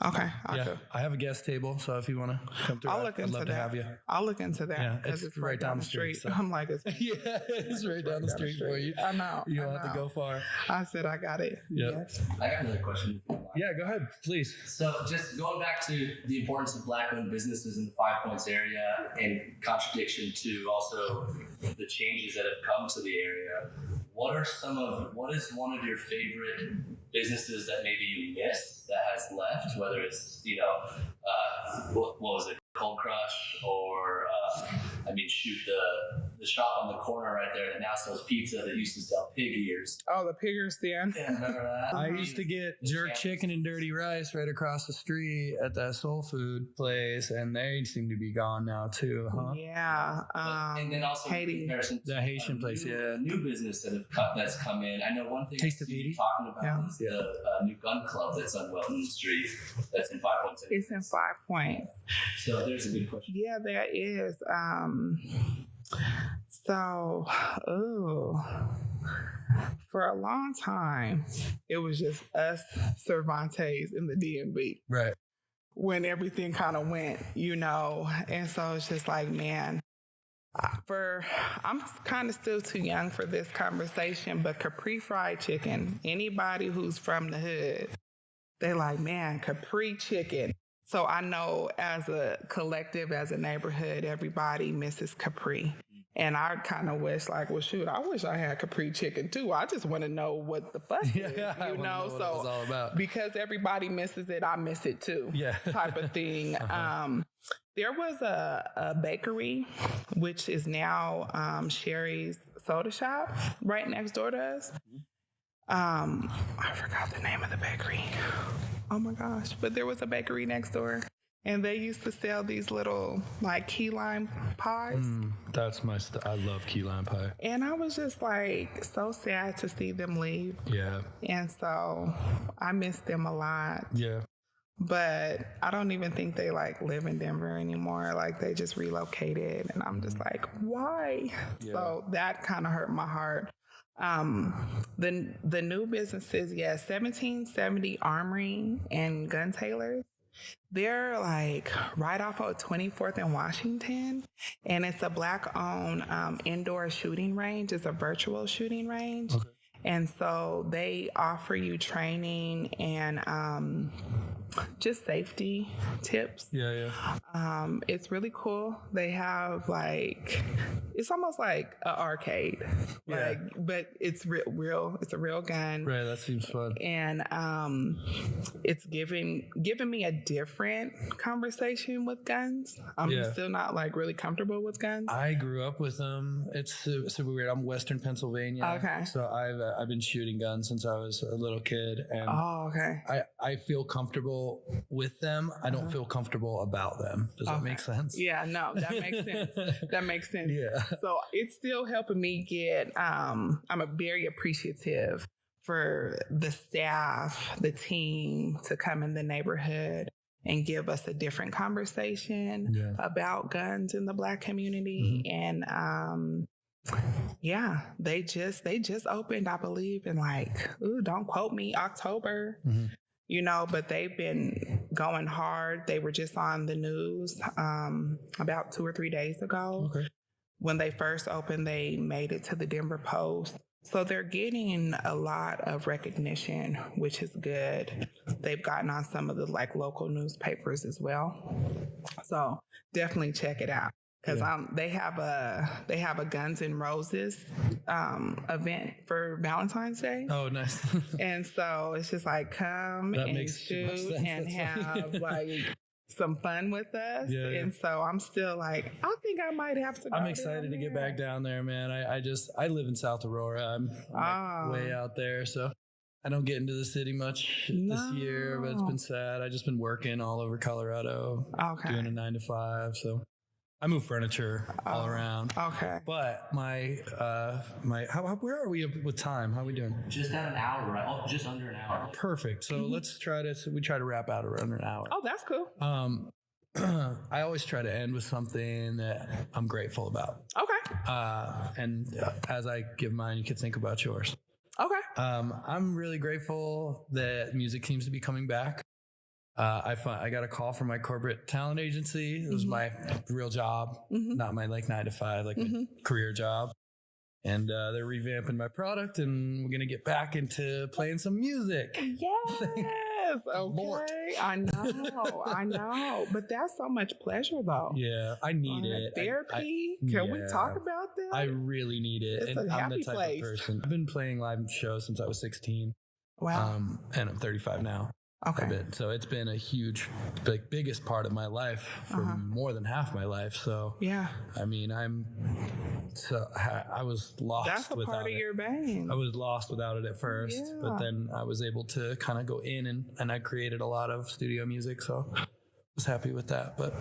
Okay. I'll go. I have a guest table, so if you want to come through, I'd love to have you. I'll look into that. Yeah, it's right down the street. So. I'm like, it's right down the street for you. I know. You don't have to go far. I said I got it. Yep. Yes. I got another question. Yeah, go ahead, please. So just going back to the importance of Black-owned businesses in the 5 Points area in contradiction to also the changes that have come to the area, what is one of your favorite businesses that maybe you miss that has left, whether it's, what was it, Cold Crush or, the shop on the corner right there that now sells pizza that used to sell pig ears. Oh, the pig ear stand. Yeah, remember that? I used to get jerk chicken and dirty rice right across the street at that soul food place, and they seem to be gone now too, huh? Yeah. And then also the Haitian place, new business that's come in. I know one thing Taste of Haiti talking about is the new gun club that's on Welton Street. That's in 5 Points. It's in 5 Points. So there's a good question. Yeah, there is. For a long time, it was just us, Cervantes, in the DMV. Right. When everything kind of went, and so it's just like, man, I'm kind of still too young for this conversation, but Capri Fried Chicken, anybody who's from the hood, they're like, man, Capri Chicken. So I know as a collective, as a neighborhood, everybody misses Capri. And I kind of wish, like, well, shoot, I wish I had Capri chicken too. I just want to know what the fuss is, you know? What it was all about. Because everybody misses it, I miss it too. Yeah. Type of thing. There was a bakery, which is now Sherry's Soda Shop, right next door to us. I forgot the name of the bakery. Oh my gosh. But there was a bakery next door. And they used to sell these little, like, key lime pies. That's my I love key lime pie. And I was just, like, so sad to see them leave. Yeah. And so I miss them a lot. Yeah. But I don't even think they, like, live in Denver anymore. Like, they just relocated. And I'm just like, why? Yeah. So that kind of hurt my heart. The new businesses, 1770 Armory and Gun Tailors. They're like right off of 24th and Washington, and it's a Black-owned indoor shooting range. It's a virtual shooting range. Okay. And so they offer you training and just safety tips. Yeah. It's really cool. They have like, it's almost like an arcade, like, but it's real. It's a real gun. Right. That seems fun. And it's giving me a different conversation with guns. I'm still not like really comfortable with guns. I grew up with them. It's super weird. I'm Western Pennsylvania. Okay. So I've been shooting guns since I was a little kid, and I feel comfortable with them. I don't feel comfortable about them. Does that make sense? Yeah, no, that makes sense. That makes sense. Yeah. So it's still helping me get, I'm a very appreciative for the staff, the team to come in the neighborhood and give us a different conversation about guns in the Black community. And, they just opened, I believe, in like, don't quote me, October. You know, but they've been going hard. They were just on the news about 2 or 3 days ago. Okay. When they first opened, they made it to the Denver Post. So they're getting a lot of recognition, which is good. They've gotten on some of the like local newspapers as well. So definitely check it out. Because they have a Guns N' Roses event for Valentine's Day. Oh, nice. And so it's just like come and shoot and have like some fun with us. Yeah. And so I'm still like, I think I might have to go. I'm excited to get back down there, man. I live in South Aurora. I'm like way out there, so I don't get into the city much this year, but it's been sad. I've just been working all over Colorado, doing a 9 to 5, so I move furniture all around. Okay. But where are we with time? How are we doing? Just at an hour, right? Oh, just under an hour. Perfect. So let's try to wrap out around an hour. Oh, that's cool. I always try to end with something that I'm grateful about. Okay. And as I give mine, you can think about yours. Okay. I'm really grateful that music seems to be coming back. I got a call from my corporate talent agency. It was my real job, not my like 9 to 5, like my career job. And they're revamping my product, and we're going to get back into playing some music. Yes. Okay. I know. But that's so much pleasure, though. Yeah. I need it. Therapy. Can we talk about that? I really need it. It's and a I'm happy the type place. of person. I've been playing live shows since I was 16. Wow. And I'm 35 now. Okay. So it's been a huge, biggest part of my life for more than half my life. So I mean, I was lost. That's a part of your vein. I was lost without it at first, but then I was able to kind of go in and I created a lot of studio music. So I was happy with that. But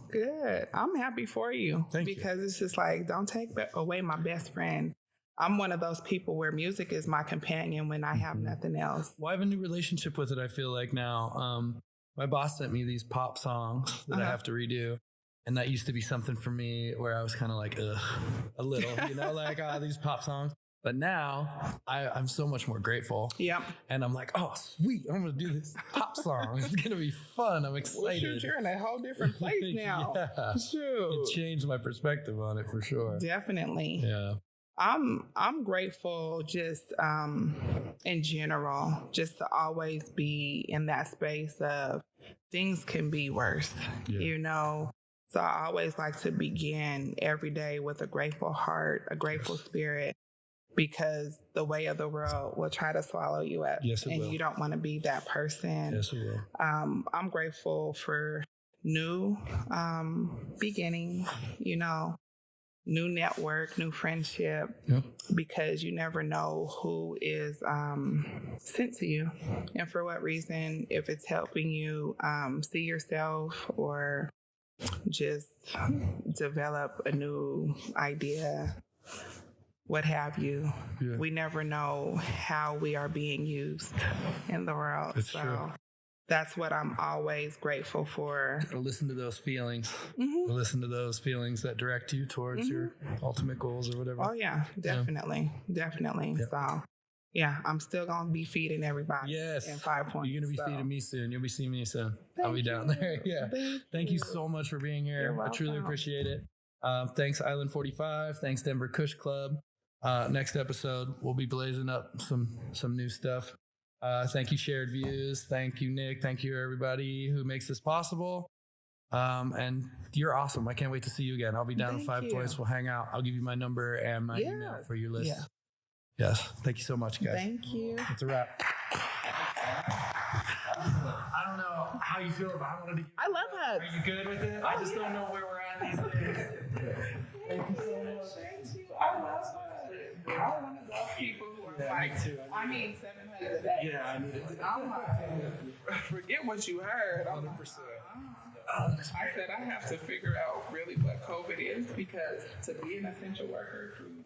good. I'm happy for you. Thank you. Because it's just like, don't take away my best friend. I'm one of those people where music is my companion when I have nothing else. Well, I have a new relationship with it, I feel like now. My boss sent me these pop songs that I have to redo. And that used to be something for me where I was kind of like, a little, like these pop songs. But now I'm so much more grateful. Yep. And I'm like, oh, sweet. I'm going to do this pop song. It's going to be fun. I'm excited. Well, shoot, you're in a whole different place now. Shoot. It changed my perspective on it for sure. Definitely. Yeah. I'm grateful just in general, just to always be in that space of things can be worse, So I always like to begin every day with a grateful heart, a grateful spirit, because the way of the world will try to swallow you up. Yes, it and will. You don't want to be that person. Yes, it will. I'm grateful for new beginnings, new network, new friendship, because you never know who is sent to you and for what reason, if it's helping you see yourself or just develop a new idea, what have you. Yeah. We never know how we are being used in the world. That's true. That's what I'm always grateful for. Or listen to those feelings. Or listen to those feelings that direct you towards your ultimate goals or whatever. Oh, yeah, definitely. Definitely. Yep. So, yeah, I'm still going to be feeding everybody in 5 points. You're going to be feeding me soon. You'll be seeing me soon. I'll be down you. there. Yeah. Thank you so much for being here. I truly appreciate it. Thanks, Island 45. Thanks, Denver Kush Club. Next episode, we'll be blazing up some new stuff. Thank you, Shared Views. Thank you, Nick. Thank you, everybody who makes this possible. And you're awesome. I can't wait to see you again. I'll be down in 5 points. We'll hang out. I'll give you my number and my email for your list. Yeah. Yes. Thank you so much, guys. Thank you. It's a wrap. I don't know how you feel about it. I love hugs. Are you good with it? I just don't know where we're at these days. Thank you so much. Thank you. I love hugs. I'm one of those people who are like, I need 700 a day. Yeah, I need it. I'm like, forget what you heard. 100%. I said I have to figure out really what COVID is, because to be an essential worker through